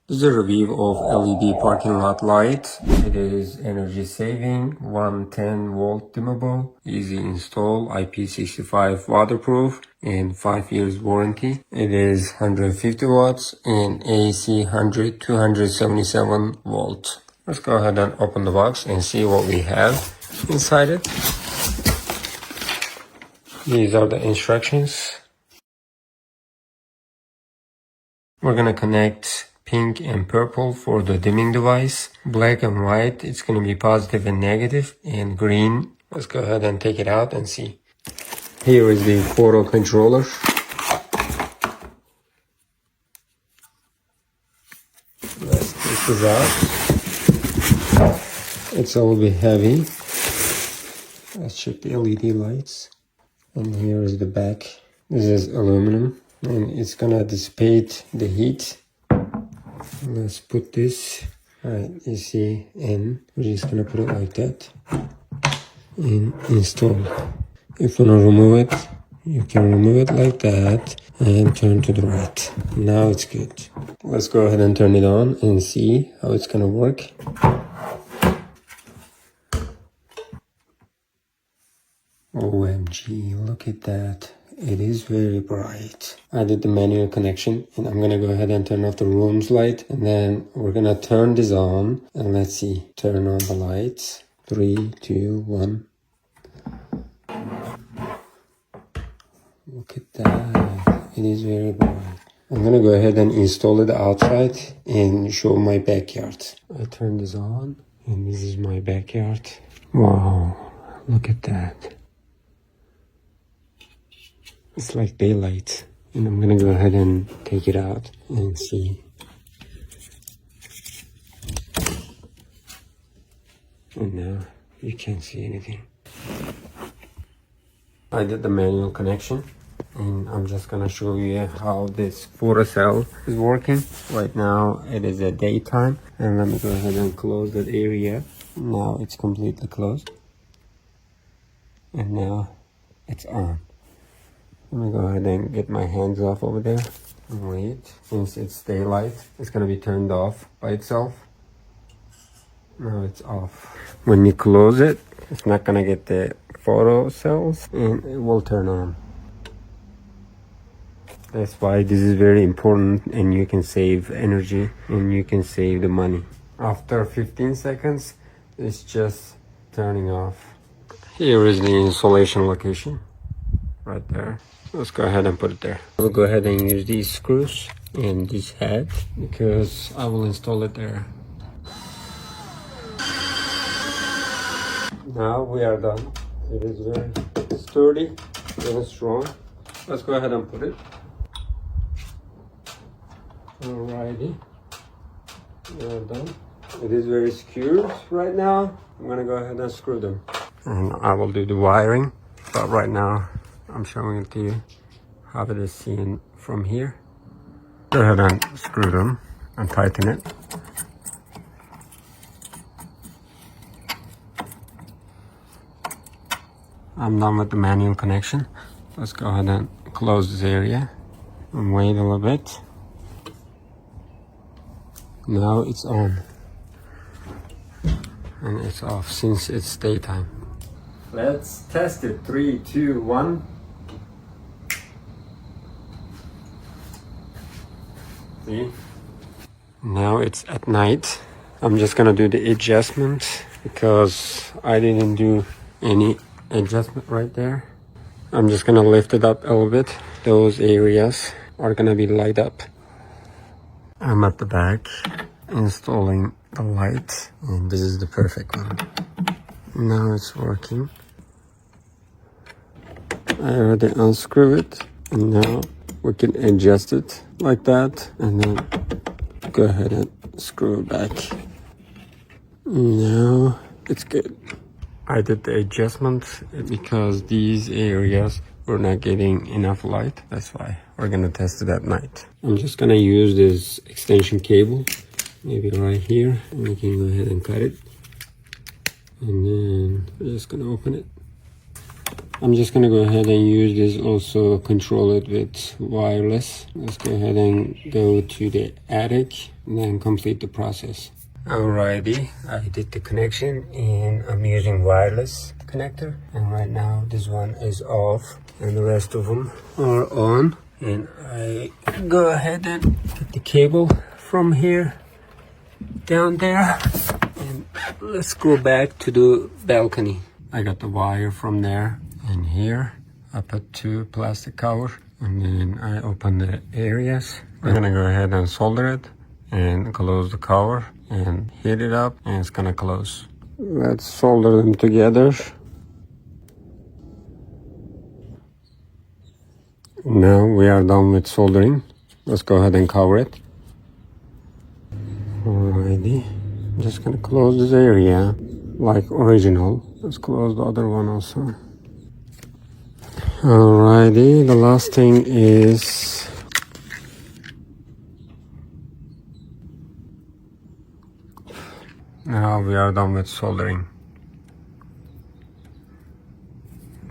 This is a review of LED parking lot light. It is energy saving, 110 volt dimmable, easy install, IP65 waterproof, and 5 years warranty. It is 150 watts and AC 277 volt. Let's go ahead and open the box and see what we have inside it. These are the instructions. We're gonna connect pink and purple for the dimming device. Black and white, it's going to be positive and negative. And green, let's go ahead and take it out and see. Here is the photo controller. Let's take this out. It's a little bit heavy. Let's check the LED lights. And here is the back. This is aluminum and it's going to dissipate the heat. Let's put this right, you see, in. We're just gonna put it like that and install. If you wanna remove it, you can remove it like that and turn to the right. Now it's good. Let's go ahead and turn it on and see how it's gonna work. OMG, look at that. It is very bright. I did the manual connection and I'm gonna go ahead and turn off the room's light and then we're gonna turn this on and let's see. Turn on the lights. 3, 2, 1. Look at that. It is very bright. I'm gonna go ahead and install it outside and show my backyard. I turn this on and this is my backyard. Wow, look at that. It's like daylight, and I'm gonna go ahead and take it out and see. And now you can't see anything. I did the manual connection, and I'm just gonna show you how this photocell is working. Right now it is a daytime, and let me go ahead and close that area. Now it's completely closed, and now it's on. Let me go ahead and get my hands off over there and wait. Since it's daylight, it's gonna be turned off by itself. Now it's off. When you close it, it's not gonna get the photo cells and it will turn on. That's why this is very important and you can save energy and you can save the money. After 15 seconds, it's just turning off. Here is the installation location. Right there. Let's go ahead and put it there. We'll go ahead and use these screws and this head because I will install it there. Now we are done. It is very sturdy, very strong. Let's go ahead and put it. Alrighty. We are done. It is very secure right now. I'm gonna go ahead and screw them. And I will do the wiring. But right now, I'm showing it to you how it is seen from here. Go ahead and screw them and tighten it. I'm done with the manual connection. Let's go ahead and close this area and wait a little bit. Now it's on. And it's off since it's daytime. Let's test it. 3, 2, 1. See? Now it's at night. I'm just gonna do the adjustment because I didn't do any adjustment right there. I'm just gonna lift it up a little bit. Those areas are gonna be light up. I'm at the back installing the light and this is the perfect one. Now it's working. I already unscrew it and now we can adjust it like that and then go ahead and screw it back. Now it's good. I did the adjustment because these areas were not getting enough light. That's why we're gonna test it at night. I'm just gonna use this extension cable, maybe right here, and we can go ahead and cut it. And then we're just gonna open it. I'm just gonna go ahead and use this, also control it with wireless. Let's go ahead and go to the attic and then complete the process. Alrighty, I did the connection and I'm using wireless connector, and right now this one is off and the rest of them are on. And I go ahead and get the cable from here down there, and let's go back to the balcony. I got the wire from there, and here I put 2 plastic covers, and then I open the areas. I'm gonna go ahead and solder it and close the cover and heat it up, and it's gonna close. Let's solder them together. Now we are done with soldering. Let's go ahead and cover it. Alrighty, I'm just gonna close this area like original. Let's close the other one also. Alrighty, the last thing is now we are done with soldering.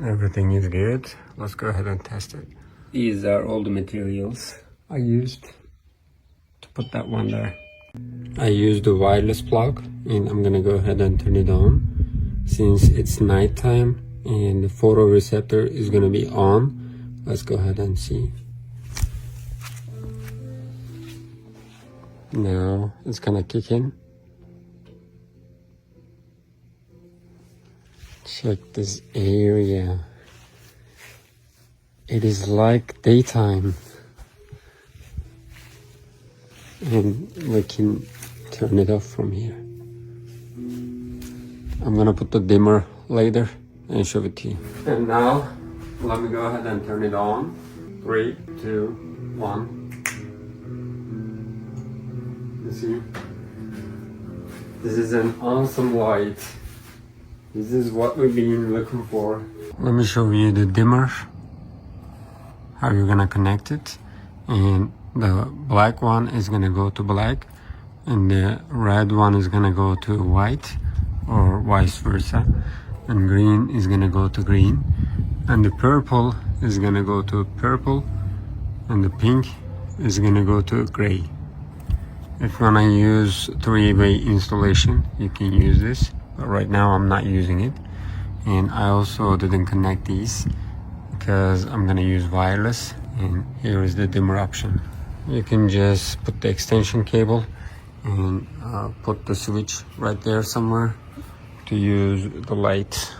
Everything is good. Let's go ahead and test it. These are all the materials I used to put that one there. I used the wireless plug, and I'm gonna go ahead and turn it on. Since it's nighttime and the photoreceptor is gonna be on, let's go ahead and see. Now it's gonna kick in. Check this area. It is like daytime. And we can turn it off from here. I'm gonna put the dimmer later and show it to you. And now, let me go ahead and turn it on. 3, 2, 1. You see? This is an awesome light. This is what we've been looking for. Let me show you the dimmer, how you're gonna connect it. And the black one is gonna go to black, and the red one is gonna go to white, or vice versa, and green is gonna go to green, and the purple is gonna go to purple, and the pink is gonna go to gray. If you wanna use 3-way installation, you can use this, but right now I'm not using it. And I also didn't connect these because I'm gonna use wireless, and here is the dimmer option. You can just put the extension cable and put the switch right there somewhere to use the light.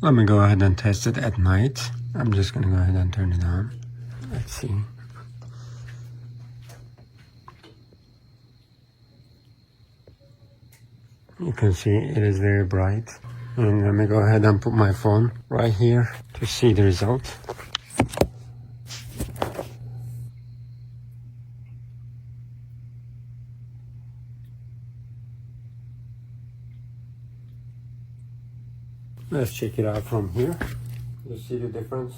Let me go ahead and test it at night. I'm just gonna go ahead and turn it on. Let's see. You can see it is very bright. And let me go ahead and put my phone right here to see the result. Let's check it out from here. You see the difference?